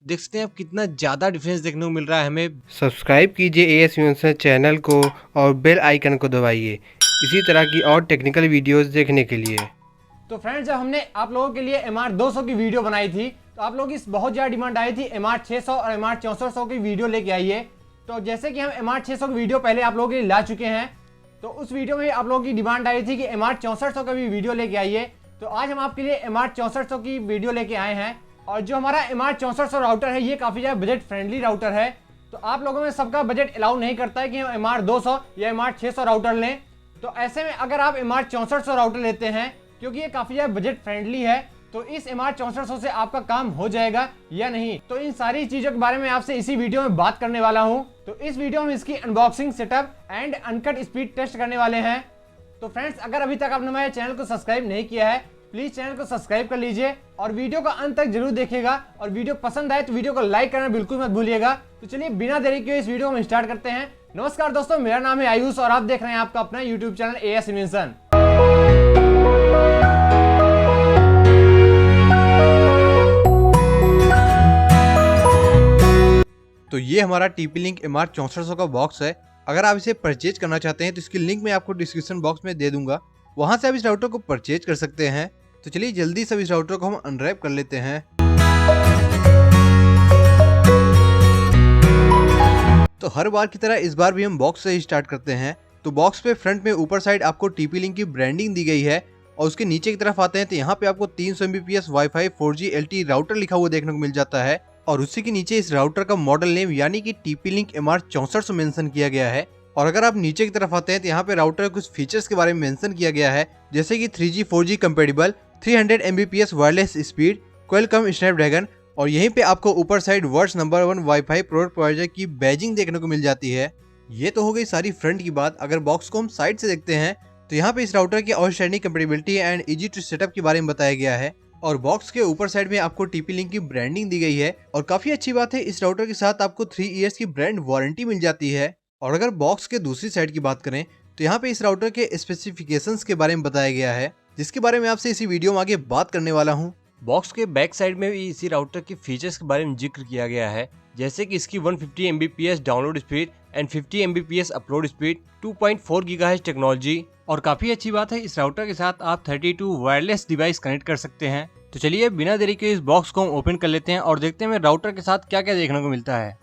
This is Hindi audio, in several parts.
देख सकते हैं आप कितना ज़्यादा डिफरेंस देखने को मिल रहा है हमें। सब्सक्राइब कीजिए एएस यूनिवर्सल चैनल को और बेल आइकन को दबाइए इसी तरह की और टेक्निकल वीडियोस देखने के लिए। तो फ्रेंड्स, जब हमने आप लोगों के लिए MR 200 की वीडियो बनाई थी तो आप लोगों की बहुत ज़्यादा डिमांड आई थी MR 600 और MR 6400 की वीडियो लेके आइए। तो जैसे कि हम MR 600 की वीडियो पहले आप लोगों के लिए ला चुके हैं, तो उस वीडियो में आप लोगों की डिमांड आई थी कि MR 6400 का भी वीडियो लेके आइए। तो आज हम आपके लिए MR 6400 की वीडियो लेके आए हैं। और जो हमारा MR 6400 राउटर है ये काफ़ी ज़्यादा बजट फ्रेंडली राउटर है। तो आप लोगों में सबका बजट अलाउ नहीं करता है कि हम MR 200 या MR 600 राउटर लें। तो ऐसे में अगर आप MR 6400 राउटर लेते हैं, क्योंकि ये काफ़ी ज़्यादा बजट फ्रेंडली है, तो इस MR 6400 से आपका काम हो जाएगा या नहीं, तो इन सारी चीज़ों के बारे में आपसे इसी वीडियो में बात करने वाला हूं। तो इस वीडियो में इसकी unboxing, setup and uncut speed test करने वाले हैं। तो फ्रेंड्स, अगर अभी तक आपने मेरे चैनल को सब्सक्राइब नहीं किया है, प्लीज़ चैनल को सब्सक्राइब कर लीजिए और वीडियो को अंत तक जरूर देखिएगा। और वीडियो पसंद आए तो वीडियो को लाइक करना बिल्कुल मत भूलिएगा। तो चलिए बिना देरी के इस वीडियो को हम स्टार्ट करते हैं। नमस्कार दोस्तों, मेरा नाम है आयुष और आप देख रहे हैं आपका अपना यूट्यूब चैनल एएस इन्वेंशन। तो ये हमारा TP-Link MR 6400 का बॉक्स है। अगर आप इसे परचेज करना चाहते हैं तो इसकी लिंक मैं आपको डिस्क्रिप्शन बॉक्स में दे दूंगा, वहां से आप इस राउटर को परचेज कर सकते हैं। तो चलिए जल्दी से इस राउटर को हम अनरैप कर लेते हैं। तो हर बार की तरह इस बार भी हम बॉक्स से ही स्टार्ट करते हैं। तो बॉक्स पे फ्रंट में ऊपर साइड आपको TP-Link की ब्रांडिंग दी गई है और उसके नीचे की तरफ आते हैं तो यहाँ पे आपको 300 Mbps wifi 4G LTE router लिखा हुआ देखने को मिल जाता है और उसी के नीचे इस राउटर का मॉडल नेम यानी कि TP-Link MR 6400 मेंशन किया गया है। और अगर आप नीचे की तरफ आते हैं तो यहाँ पे राउटर के कुछ फीचर्स के बारे में मेंशन किया गया है, जैसे कि 3G 4G compatible, 300 Mbps wireless speed, Qualcomm Snapdragon, और यहीं पे आपको ऊपर side world number 1 wifi provider की बैजिंग देखने को मिल जाती है। ये तो हो गई सारी फ्रंट की बात। अगर बॉक्स को हम साइड से देखते हैं तो यहाँ पे इस राउटर की outstanding compatibility and easy to setup के बारे में बताया गया है और बॉक्स के ऊपर साइड में आपको TP-Link की ब्रांडिंग दी गई है। और काफी अच्छी बात है, इस राउटर के साथ आपको 3 इयर्स की ब्रांड वारंटी मिल जाती है। और अगर बॉक्स के दूसरी साइड की बात करें तो यहाँ पे इस राउटर के स्पेसिफिकेशंस के बारे में बताया गया है, जिसके बारे में आपसे इसी वीडियो में आगे बात करने वाला हूँ। बॉक्स के बैक साइड में भी इसी राउटर के फीचर्स के बारे में जिक्र किया गया है, जैसे कि इसकी 150 Mbps download speed and 50 Mbps upload speed, 2.4 GHz technology. और काफी अच्छी बात है, इस राउटर के साथ आप 32 वायरलेस डिवाइस कनेक्ट कर सकते हैं। तो चलिए बिना देरी के इस बॉक्स को हम ओपन कर लेते हैं और देखते हैं राउटर के साथ क्या क्या देखने को मिलता है।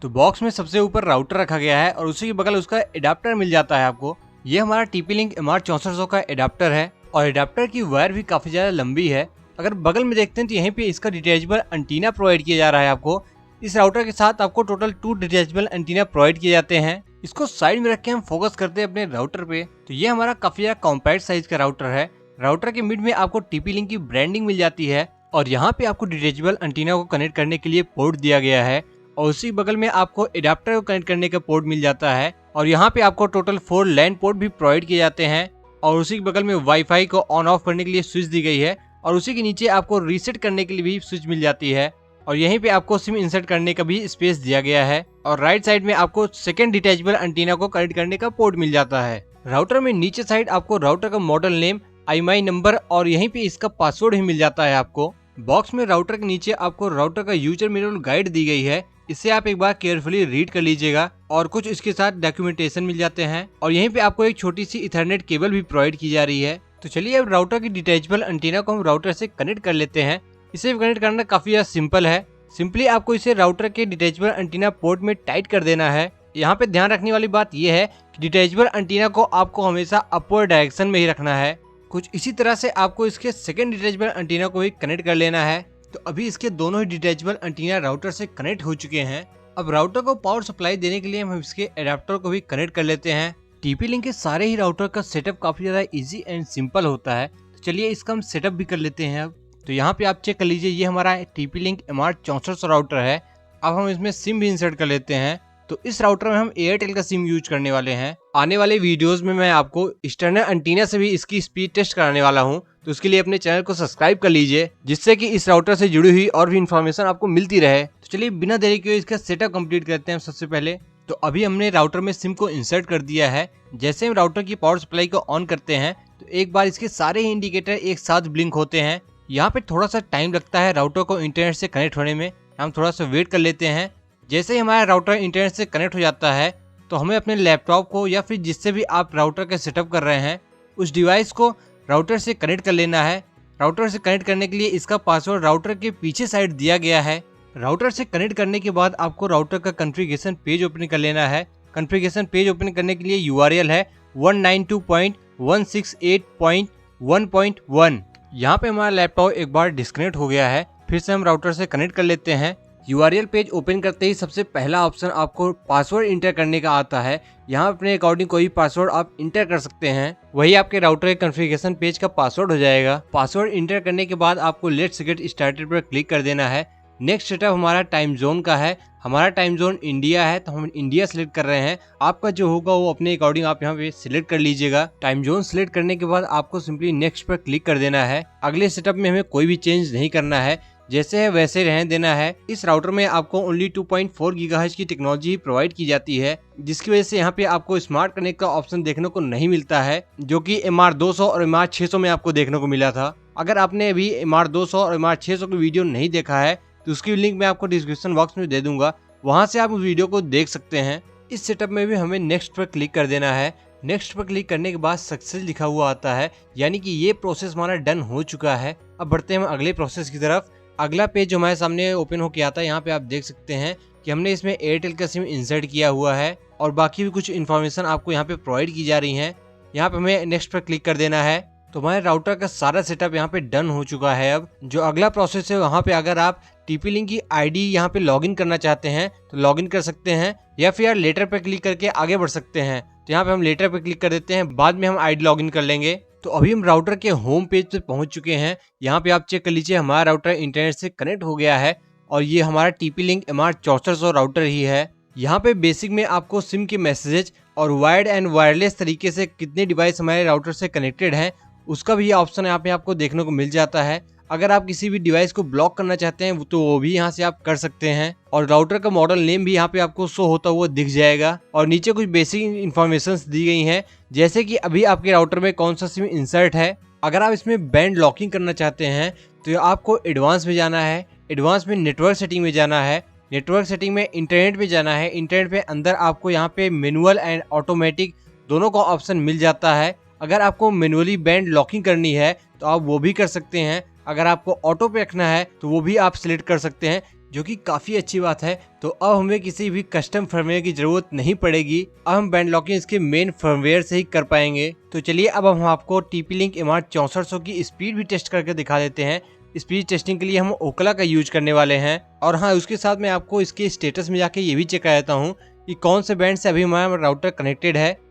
तो बॉक्स में सबसे ऊपर राउटर रखा गया है और उसी के बगल उसका एडाप्टर मिल जाता है आपको। ये हमारा TP-Link MR 6400 का एडाप्टर है और एडाप्टर की वायर भी काफी ज्यादा लंबी है। अगर बगल में देखते हैं तो यहीं पे इसका डिटेचेबल एंटीना प्रोवाइड किया जा रहा है आपको। इस राउटर के साथ आपको टोटल 2 डिटेचेबल एंटीना प्रोवाइड किए जाते हैं। इसको साइड में रख के हम फोकस करते हैं अपने राउटर पे। तो ये हमारा काफी ज्यादा कॉम्पैक्ट साइज का राउटर है। राउटर के मिड में आपको TP-Link की ब्रांडिंग मिल जाती है और यहाँ पे आपको डिटेचेबल एंटीना को कनेक्ट करने के लिए पोर्ट दिया गया है और उसी बगल में आपको एडाप्टर को कनेक्ट करने का पोर्ट मिल जाता है। और यहाँ पे आपको टोटल 4 लैन पोर्ट भी प्रोवाइड किए जाते हैं और उसी के बगल में वाईफाई को ऑन ऑफ करने के लिए स्विच दी गई है और उसी के नीचे आपको रीसेट करने के लिए भी स्विच मिल जाती है और यहीं पे आपको सिम इंसर्ट करने का भी स्पेस दिया गया है और राइट साइड में आपको सेकंड डिटेचेबल एंटीना को कनेक्ट करने का पोर्ट मिल जाता है। राउटर में नीचे साइड आपको राउटर का मॉडल नेम, IMEI नंबर और यहीं पे इसका पासवर्ड ही मिल जाता है आपको। बॉक्स में राउटर के नीचे आपको राउटर का यूजर मैनुअल गाइड दी गई है, इसे आप एक बार केयरफुली रीड कर लीजिएगा और कुछ इसके साथ डॉक्यूमेंटेशन मिल जाते हैं और यहीं पे आपको एक छोटी सी इथरनेट केबल भी प्रोवाइड की जा रही है। तो चलिए अब राउटर की डिटेचेबल एंटीना को हम राउटर से कनेक्ट कर लेते हैं। इसे कनेक्ट करना काफी ज्यादा सिंपल है। सिंपली आपको इसे राउटर के डिटेचेबल एंटीना पोर्ट में टाइट कर देना है। यहाँ पे ध्यान रखने वाली बात यह है कि डिटेचेबल एंटीना को आपको हमेशा अपवर्ड डायरेक्शन में ही रखना है। कुछ इसी तरह से आपको इसके सेकंड डिटेचेबल एंटीना को भी कनेक्ट कर लेना है। तो अभी इसके दोनों ही डिटेचेबल एंटीना राउटर से कनेक्ट हो चुके हैं। अब राउटर को पावर सप्लाई देने के लिए हम इसके एडाप्टर को भी कनेक्ट कर लेते हैं। TP-Link के सारे ही राउटर का सेटअप काफी ज्यादा इजी एंड सिंपल होता है। तो चलिए इसका हम सेटअप भी कर लेते हैं। अब तो यहाँ पे आप चेक कर लीजिए, ये हमारा TP-Link MR 6400 राउटर है। अब हम इसमें सिम भी इंसर्ट कर लेते हैं। तो इस राउटर में हम एयरटेल का सिम यूज करने वाले हैं। आने वाले वीडियोस में मैं आपको एक्सटर्नल एंटीना से भी इसकी स्पीड टेस्ट कराने वाला हूं, तो उसके लिए अपने चैनल को सब्सक्राइब कर लीजिए, जिससे कि इस राउटर से जुड़ी हुई और भी इन्फॉर्मेशन आपको मिलती रहे। तो चलिए बिना देरी के इसका सेटअप कंप्लीट करते हैं। सबसे पहले तो अभी हमने राउटर में सिम को इंसर्ट कर दिया है। जैसे हम राउटर की पावर सप्लाई को ऑन करते हैं तो एक बार इसके सारे ही इंडिकेटर एक साथ ब्लिंक होते हैं। यहाँ पे थोड़ा सा टाइम लगता है राउटर को इंटरनेट से कनेक्ट होने में, हम थोड़ा सा वेट कर लेते हैं। जैसे ही हमारा राउटर इंटरनेट से कनेक्ट हो जाता है तो हमें अपने लैपटॉप को या फिर जिससे भी आप राउटर का सेटअप कर रहे हैं उस डिवाइस को राउटर से कनेक्ट कर लेना है। राउटर से कनेक्ट करने के लिए इसका पासवर्ड राउटर के पीछे साइड दिया गया है। राउटर से कनेक्ट करने के बाद आपको राउटर का कॉन्फ़िगरेशन पेज ओपन कर लेना है। कॉन्फ़िगरेशन पेज ओपन करने के लिए URL है 192.168.1.1। यहाँ पे हमारा लैपटॉप एक बार डिस्कनेक्ट हो गया है, फिर से हम राउटर से कनेक्ट कर लेते हैं। URL पेज ओपन करते ही सबसे पहला ऑप्शन आपको पासवर्ड इंटर करने का आता है। यहाँ अपने अकॉर्डिंग कोई पासवर्ड आप इंटर कर सकते हैं, वही आपके राउटर के कॉन्फ़िगरेशन पेज का पासवर्ड हो जाएगा। पासवर्ड इंटर करने के बाद आपको लेट्स गेट स्टार्टेड पर क्लिक कर देना है। नेक्स्ट सेटअप हमारा टाइम जोन का है। हमारा टाइम जोन इंडिया है तो हम इंडिया सिलेक्ट कर रहे हैं। आपका जो होगा वो अपने अकॉर्डिंग आप यहाँ पे सिलेक्ट कर लीजिएगा। टाइम जोन सिलेक्ट करने के बाद आपको सिंपली नेक्स्ट पर क्लिक कर देना है। अगले सेटअप में हमें कोई भी चेंज नहीं करना है, जैसे है वैसे रहने देना है। इस राउटर में आपको ओनली 2.4 गीगाहर्ट्ज की टेक्नोलॉजी प्रोवाइड की जाती है, जिसकी वजह से यहाँ पे आपको स्मार्ट कनेक्ट का ऑप्शन देखने को नहीं मिलता है, जो कि MR200 और MR600 में आपको देखने को मिला था। अगर आपने अभी MR200 और MR600 की वीडियो नहीं देखा है तो उसकी लिंक मैं आपको डिस्क्रिप्शन बॉक्स में दे दूंगा, वहां से आप उस वीडियो को देख सकते हैं। इस सेटअप में भी हमें नेक्स्ट पर क्लिक कर देना है। नेक्स्ट पर क्लिक करने के बाद सक्सेस लिखा हुआ आता है, यानी कि ये प्रोसेस हमारा डन हो चुका है। अब बढ़ते हैं हम अगले प्रोसेस की तरफ। अगला पेज जो हमारे सामने ओपन होकर आता है, यहाँ पे आप देख सकते हैं कि हमने इसमें एयरटेल का सिम इंसर्ट किया हुआ है और बाकी भी कुछ इन्फॉर्मेशन आपको यहाँ पे प्रोवाइड की जा रही है। यहाँ पे हमें नेक्स्ट पर क्लिक कर देना है। तो हमारे राउटर का सारा सेटअप यहाँ पे डन हो चुका है। अब जो अगला प्रोसेस है वहाँ पे अगर आप TP-Link की ID यहाँ पे लॉगिन करना चाहते हैं तो लॉगिन कर सकते हैं, या फिर लेटर पे क्लिक करके आगे बढ़ सकते हैं। तो यहाँ पे हम लेटर पे क्लिक कर देते हैं, बाद में हम ID लॉगिन कर लेंगे। तो अभी हम राउटर के होम पेज पे पहुंच चुके हैं। यहाँ पे आप चेक कर लीजिए हमारा राउटर इंटरनेट से कनेक्ट हो गया है और ये हमारा TP-Link MR6400 राउटर ही है। यहाँ पे बेसिक में आपको सिम के मैसेजेस और वायर्ड एंड वायरलेस तरीके से कितने डिवाइस हमारे राउटर से कनेक्टेड हैं उसका भी ऑप्शन यहाँ पे आपको देखने को मिल जाता है। अगर आप किसी भी डिवाइस को ब्लॉक करना चाहते हैं तो वो भी यहाँ से आप कर सकते हैं, और राउटर का मॉडल नेम भी यहाँ पे आपको शो होता हुआ दिख जाएगा। और नीचे कुछ बेसिक इन्फॉर्मेशन दी गई हैं, जैसे कि अभी आपके राउटर में कौन सा सिम इंसर्ट है। अगर आप इसमें बैंड लॉकिंग करना चाहते हैं तो आपको एडवांस में जाना है। एडवांस में नेटवर्क सेटिंग में जाना है। नेटवर्क सेटिंग में इंटरनेट पे जाना है। इंटरनेट पे अंदर आपको यहाँ पे मैनुअल एंड ऑटोमेटिक दोनों का ऑप्शन मिल जाता है। अगर आपको मैनुअली बैंड लॉकिंग करनी है तो आप वो भी कर सकते हैं। अगर आपको ऑटो पे रखना है तो वो भी आप सिलेक्ट कर सकते हैं, जो कि काफ़ी अच्छी बात है। तो अब हमें किसी भी कस्टम फर्मवेयर की ज़रूरत नहीं पड़ेगी। अब हम बैंड लॉकिंग इसके मेन फर्मवेयर से ही कर पाएंगे। तो चलिए अब हम आपको TP-Link MR6400 की स्पीड भी टेस्ट करके दिखा देते हैं। स्पीड टेस्टिंग के लिए हम ओकला का यूज करने वाले हैं, और हाँ उसके साथ मैं आपको इसके स्टेटस में जाके ये भी चेक कर देता हूँ कि कौन से बैंड से अभी हमारा राउटर कनेक्टेड है।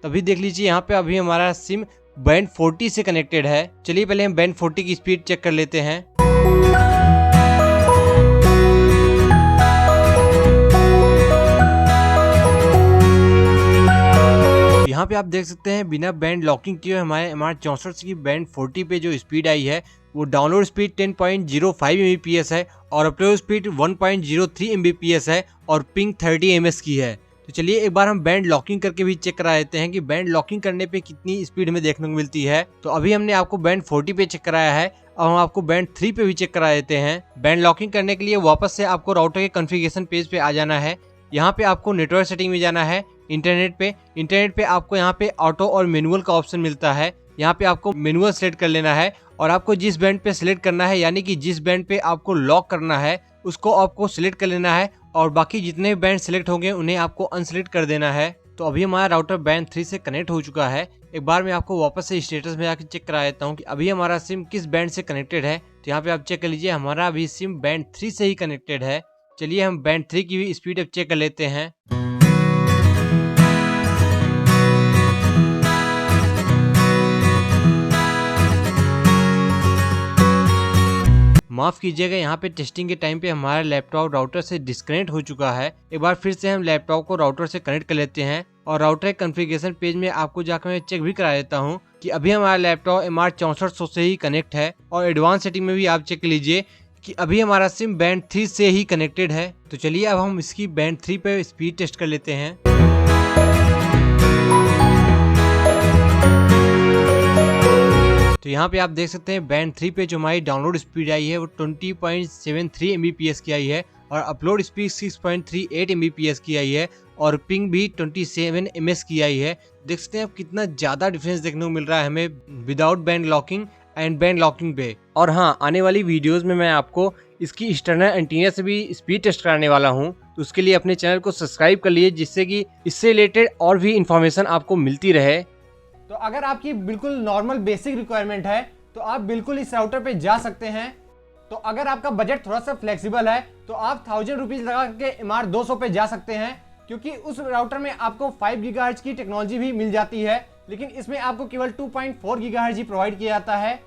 तभी देख लीजिए यहाँ पे अभी हमारा सिम बैंड 40 से कनेक्टेड है। चलिए पहले हम बैंड 40 की स्पीड चेक कर लेते हैं। यहाँ पे आप देख सकते हैं बिना बैंड लॉकिंग किए हमारे MR64 की बैंड 40 पे जो स्पीड आई है वो डाउनलोड स्पीड 10.05 Mbps है और अपलोड स्पीड 1.03 Mbps है और पिंग 30 ms की है। तो चलिए एक बार हम बैंड लॉकिंग करके भी चेक करा देते हैं कि बैंड लॉकिंग करने पे कितनी स्पीड में देखने को मिलती है। तो अभी हमने आपको बैंड 40 पे चेक कराया है, अब हम आपको बैंड 3 पे भी चेक करा देते हैं। बैंड लॉकिंग करने के लिए वापस से आपको राउटर के कॉन्फ़िगरेशन पेज पे आ जाना है। यहाँ पे आपको नेटवर्क सेटिंग में जाना है। इंटरनेट पे आपको यहाँ पे ऑटो और मैनुअल का ऑप्शन मिलता है। यहाँ पे आपको मैनुअल सेलेक्ट कर लेना है और आपको जिस बैंड पे सिलेक्ट करना है, यानी कि जिस बैंड पे आपको लॉक करना है उसको आपको सिलेक्ट कर लेना है, और बाकी जितने बैंड सिलेक्ट होंगे उन्हें आपको अनसिलेक्ट कर देना है। तो अभी हमारा राउटर बैंड 3 से कनेक्ट हो चुका है। एक बार मैं आपको वापस से स्टेटस में जाकर चेक करा देता हूँ कि अभी हमारा सिम किस बैंड से कनेक्टेड है। तो यहाँ पे आप चेक कर लीजिए हमारा अभी सिम बैंड 3 से ही कनेक्टेड है। चलिए हम बैंड 3 की भी स्पीड अब चेक कर लेते हैं। माफ़ कीजिएगा, यहाँ पे टेस्टिंग के टाइम पे हमारा लैपटॉप राउटर से डिस्कनेक्ट हो चुका है। एक बार फिर से हम लैपटॉप को राउटर से कनेक्ट कर लेते हैं और राउटर कॉन्फ़िगरेशन पेज में आपको जाकर मैं चेक भी करा देता हूँ कि अभी हमारा लैपटॉप MR6400 से ही कनेक्ट है, और एडवांस सेटिंग में भी आप चेक लीजिए कि अभी हमारा सिम बैंड 3 से ही कनेक्टेड है। तो चलिए अब हम इसकी बैंड 3 पे स्पीड टेस्ट कर लेते हैं। तो यहाँ पे आप देख सकते हैं बैंड 3 पे जो हमारी डाउनलोड स्पीड आई है वो 20.73 Mbps की आई है और अपलोड स्पीड 6.38 Mbps की आई है और पिंग भी 27 ms की आई है। देख सकते हैं आप कितना ज़्यादा डिफरेंस देखने को मिल रहा है हमें without band locking and band locking पे। और हाँ, आने वाली वीडियोस में मैं आपको इसकी एक्सटर्नल एंटीना से भी स्पीड टेस्ट कराने वाला हूँ, तो उसके लिए अपने चैनल को सब्सक्राइब कर लिए जिससे कि इससे रिलेटेड और भी इंफॉर्मेशन आपको मिलती रहे। तो अगर आपकी बिल्कुल नॉर्मल बेसिक रिक्वायरमेंट है तो आप बिल्कुल इस राउटर पे जा सकते हैं। तो अगर आपका बजट थोड़ा सा फ्लेक्सिबल है तो आप 1000 रुपीज़ लगा के MR200 पे जा सकते हैं, क्योंकि उस राउटर में आपको 5 GHz की टेक्नोलॉजी भी मिल जाती है, लेकिन इसमें आपको केवल 2.4 GHz ही प्रोवाइड किया जाता है।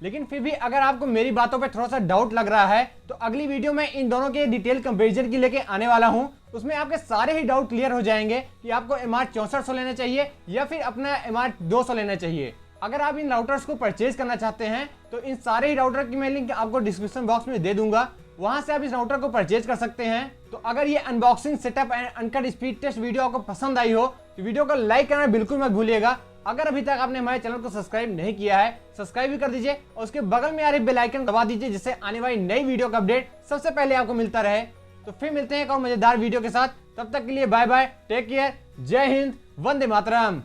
लेकिन फिर भी अगर आपको मेरी बातों पे थोड़ा सा डाउट लग रहा है तो अगली वीडियो में इन दोनों के डिटेल कंपैरिजन की लेके आने वाला हूं। उसमें आपके सारे ही डाउट क्लियर हो जाएंगे कि आपको MR6400 लेना चाहिए या फिर अपना MR200 लेना चाहिए। अगर आप इन राउटर्स को परचेज करना चाहते हैं तो इन सारे ही राउटर की मैं लिंक आपको डिस्क्रिप्शन बॉक्स में दे दूंगा, वहां से आप इस राउटर को परचेज कर सकते हैं। तो अगर ये unboxing, setup and uncut speed test video आपको पसंद आई हो तो वीडियो को लाइक करना बिल्कुल मत भूलिएगा। अगर अभी तक आपने हमारे चैनल को सब्सक्राइब नहीं किया है, सब्सक्राइब भी कर दीजिए और उसके बगल में आ रही बेल आइकन दबा दीजिए, जिससे आने वाली नई वीडियो का अपडेट सबसे पहले आपको मिलता रहे। तो फिर मिलते हैं एक और मजेदार वीडियो के साथ, तब तक के लिए बाय बाय, टेक केयर, जय हिंद, वंदे मातरम।